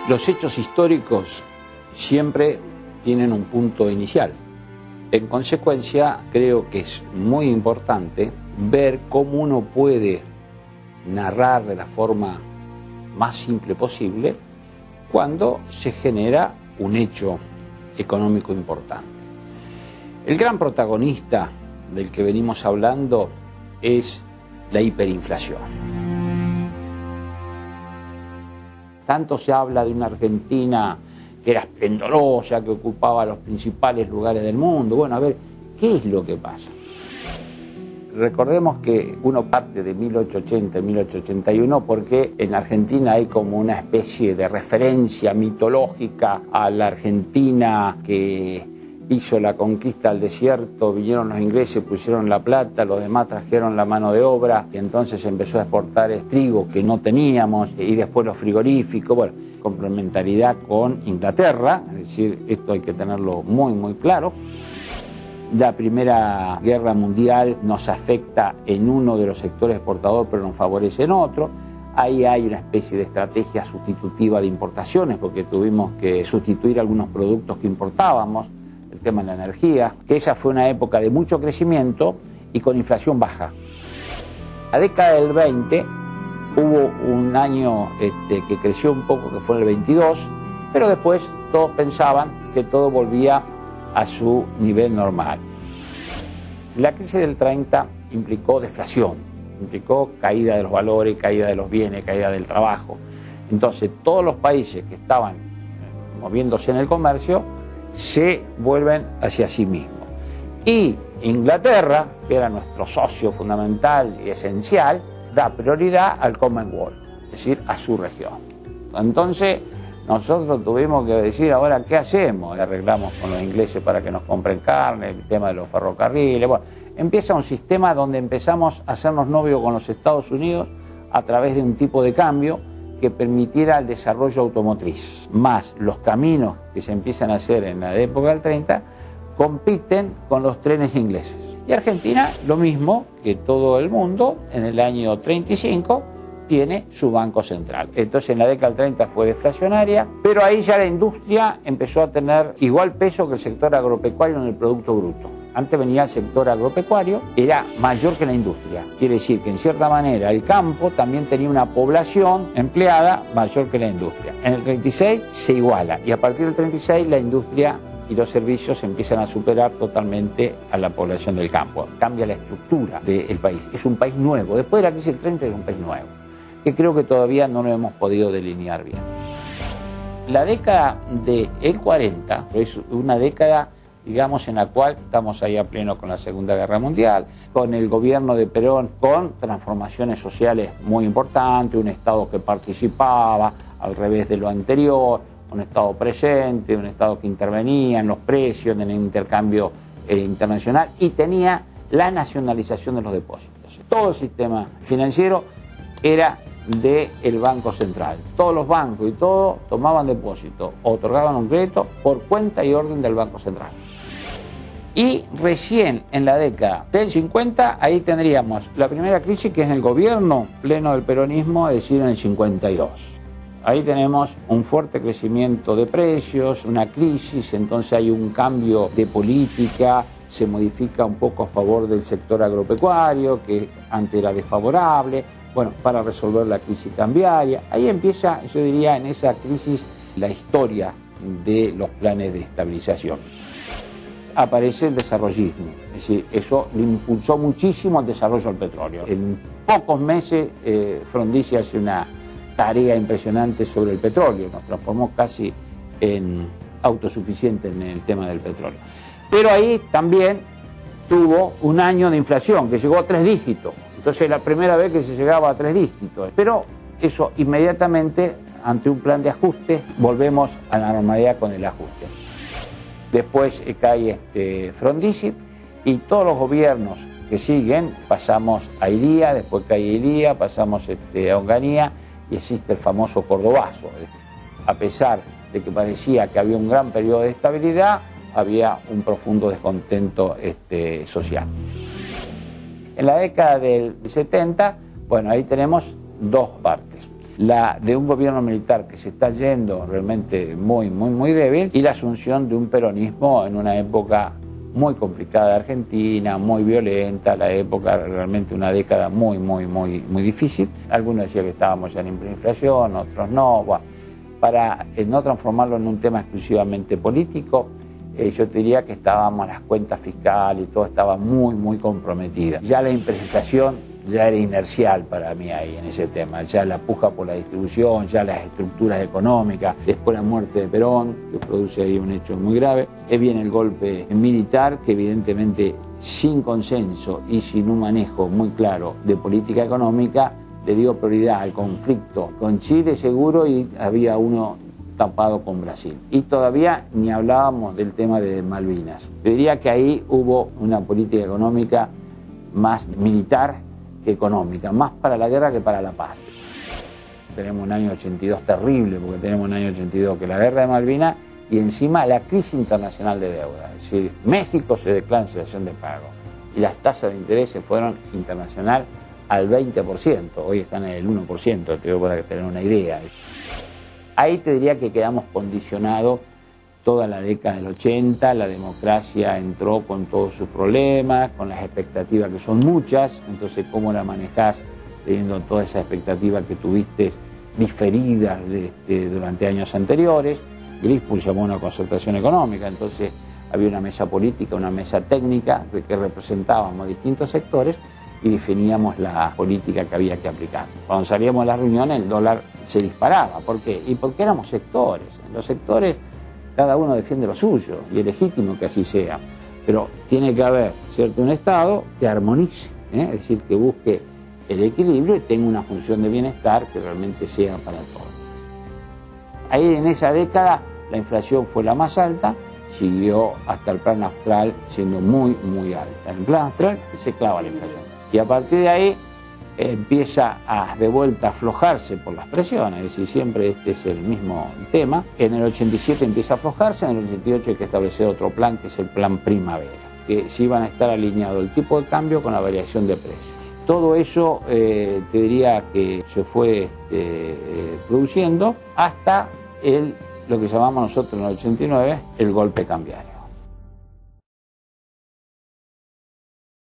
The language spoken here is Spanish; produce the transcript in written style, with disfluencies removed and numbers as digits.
Los hechos históricos siempre tienen un punto inicial. En consecuencia, creo que es muy importante ver cómo uno puede narrar de la forma más simple posible cuando se genera un hecho económico importante. El gran protagonista del que venimos hablando es la hiperinflación. Tanto se habla de una Argentina que era esplendorosa, que ocupaba los principales lugares del mundo. Bueno, a ver, ¿qué es lo que pasa? Recordemos que uno parte de 1880 y 1881 porque en Argentina hay como una especie de referencia mitológica a la Argentina que hizo la conquista del desierto, vinieron los ingleses, pusieron la plata, los demás trajeron la mano de obra y entonces empezó a exportar trigo que no teníamos y después los frigoríficos, bueno, complementariedad con Inglaterra, es decir, esto hay que tenerlo muy claro. La Primera Guerra Mundial nos afecta en uno de los sectores exportadores, pero nos favorece en otro. Ahí hay una especie de estrategia sustitutiva de importaciones, porque tuvimos que sustituir algunos productos que importábamos, el tema de la energía, que esa fue una época de mucho crecimiento y con inflación baja. La década del 20 hubo un año que creció un poco, que fue el 22, pero después todos pensaban que todo volvía a su nivel normal. La crisis del 30 implicó deflación, implicó caída de los valores, caída de los bienes, caída del trabajo. Entonces todos los países que estaban moviéndose en el comercio se vuelven hacia sí mismos. Y Inglaterra, que era nuestro socio fundamental y esencial, da prioridad al Commonwealth, es decir, a su región. Entonces nosotros tuvimos que decir, ahora, ¿qué hacemos? Arreglamos con los ingleses para que nos compren carne, el tema de los ferrocarriles. Bueno, empieza un sistema donde empezamos a hacernos novios con los Estados Unidos a través de un tipo de cambio que permitiera el desarrollo automotriz. Más los caminos que se empiezan a hacer en la época del 30 compiten con los trenes ingleses. Y Argentina, lo mismo que todo el mundo, en el año 35 tiene su Banco Central. Entonces en la década del 30 fue deflacionaria, pero ahí ya la industria empezó a tener igual peso que el sector agropecuario en el Producto Bruto. Antes venía el sector agropecuario, era mayor que la industria. Quiere decir que en cierta manera el campo también tenía una población empleada mayor que la industria. En el 36 se iguala y a partir del 36 la industria y los servicios empiezan a superar totalmente a la población del campo. Cambia la estructura del país. Es un país nuevo. Después de la crisis del 30 es un país nuevo, que creo que todavía no lo hemos podido delinear bien. La década del 40 es una década, digamos, en la cual estamos ahí a pleno con la Segunda Guerra Mundial, con el gobierno de Perón, con transformaciones sociales muy importantes, un Estado que participaba al revés de lo anterior, un Estado presente, un Estado que intervenía en los precios, en el intercambio internacional y tenía la nacionalización de los depósitos. Todo el sistema financiero era del Banco Central. Todos los bancos y todo tomaban depósito, otorgaban un crédito por cuenta y orden del Banco Central. Y recién en la década del 50, ahí tendríamos la primera crisis, que es en el gobierno pleno del peronismo, es decir, en el 52. Ahí tenemos un fuerte crecimiento de precios, una crisis, entonces hay un cambio de política, se modifica un poco a favor del sector agropecuario, que antes era desfavorable, bueno, para resolver la crisis cambiaria. Ahí empieza, yo diría, en esa crisis, la historia de los planes de estabilización. Aparece el desarrollismo, es decir, eso le impulsó muchísimo el desarrollo del petróleo. En pocos meses Frondizi hace una tarea impresionante sobre el petróleo, nos transformó casi en autosuficiente en el tema del petróleo. Pero ahí también tuvo un año de inflación que llegó a 3 dígitos, entonces la primera vez que se llegaba a 3 dígitos, pero eso inmediatamente, ante un plan de ajuste, volvemos a la normalidad con el ajuste. Después cae Frondizi y todos los gobiernos que siguen, pasamos a Ilía, después cae Ilía, pasamos a Onganía, y existe el famoso Cordobazo. A pesar de que parecía que había un gran periodo de estabilidad, había un profundo descontento social. En la década del 70, bueno, ahí tenemos dos partes. la de un gobierno militar que se está yendo realmente muy débil, y la asunción de un peronismo en una época muy complicada de Argentina, muy violenta, la época realmente una década muy difícil. Algunos decían que estábamos ya en inflación, otros no. Bueno, para no transformarlo en un tema exclusivamente político, yo te diría que estábamos, las cuentas fiscales y todo estaba muy comprometida. Ya la hiperinflación ya era inercial para mí ahí en ese tema, ya la puja por la distribución, ya las estructuras económicas, después la muerte de Perón, que produce ahí un hecho muy grave, viene el golpe militar, que evidentemente sin consenso y sin un manejo muy claro de política económica, le dio prioridad al conflicto con Chile seguro, y había uno tapado con Brasil. Y todavía ni hablábamos del tema de Malvinas. Te diría que ahí hubo una política económica más militar que económica, más para la guerra que para la paz. Tenemos un año 82 terrible, porque tenemos un año 82 que la guerra de Malvinas y encima la crisis internacional de deuda. Es decir, México se declara en cesación de pago y las tasas de interés se fueron internacional al 20%, hoy están en el 1%, te digo para tener una idea. Ahí te diría que quedamos condicionados toda la década del 80, la democracia entró con todos sus problemas, con las expectativas que son muchas, entonces cómo la manejás teniendo toda esa expectativa que tuviste diferidas durante años anteriores. Grispul llamó a una concertación económica, entonces había una mesa política, una mesa técnica que representábamos distintos sectores y definíamos la política que había que aplicar. Cuando salíamos a las reuniones el dólar se disparaba. ¿Por qué? Y porque éramos sectores. En los sectores cada uno defiende lo suyo y es legítimo que así sea. Pero tiene que haber, ¿cierto?, un Estado que armonice, es decir, que busque el equilibrio y tenga una función de bienestar que realmente sea para todos. Ahí en esa década la inflación fue la más alta, siguió hasta el plan austral siendo muy alta. En el plan austral se clava la inflación. Y a partir de ahí empieza de vuelta a aflojarse por las presiones, es decir, siempre este es el mismo tema. En el 87 empieza a aflojarse, en el 88 hay que establecer otro plan, que es el plan primavera, que sí van a estar alineados el tipo de cambio con la variación de precios. Todo eso te diría que se fue produciendo hasta lo que llamamos nosotros en el 89 el golpe cambiario.